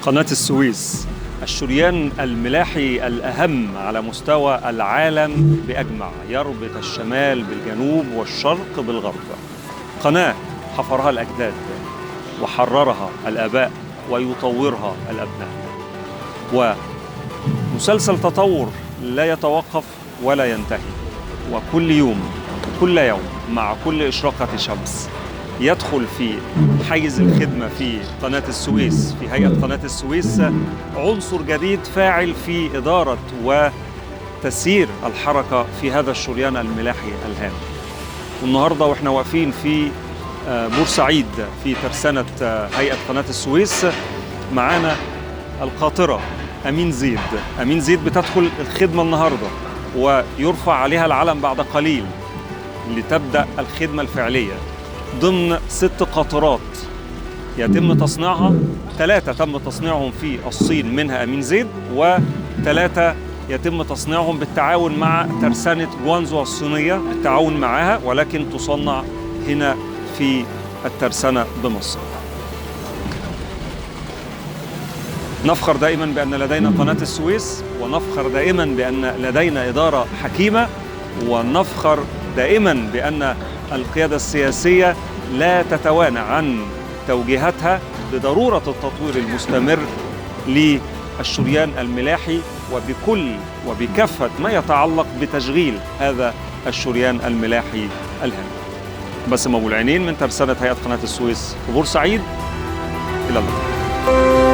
قناة السويس الشريان الملاحي الأهم على مستوى العالم بأجمع، يربط الشمال بالجنوب والشرق بالغرب. قناة حفرها الأجداد وحررها الآباء ويطورها الأبناء، ومسلسل تطور لا يتوقف ولا ينتهي، وكل يوم كل يوم مع كل إشراقة شمس يدخل في حيز الخدمة في قناة السويس، في هيئة قناة السويس، عنصر جديد فاعل في إدارة وتسيير الحركة في هذا الشريان الملاحي الهام. والنهاردة وإحنا واقفين في بورسعيد في ترسانة هيئة قناة السويس، معانا القاطرة أمين زيد. أمين زيد بتدخل الخدمة النهاردة ويرفع عليها العلم بعد قليل لتبدأ الخدمة الفعلية ضمن 6 قاطرات يتم تصنيعها. 3 تم تصنيعهم في الصين منها أمين زيد، و3 يتم تصنيعهم بالتعاون مع ترسانة جوانزو الصينية، بالتعاون معها، ولكن تصنع هنا في الترسانة بمصر. نفخر دائما بأن لدينا قناة السويس، ونفخر دائما بأن لدينا إدارة حكيمة، ونفخر دائما بأن القيادة السياسية لا تتوانى عن توجيهاتها بضرورة التطوير المستمر للشريان الملاحي وبكافة ما يتعلق بتشغيل هذا الشريان الملاحي الهام. باسم أبو العينين من ترسانة هيئة قناة السويس في بورسعيد. إلى اللقاء.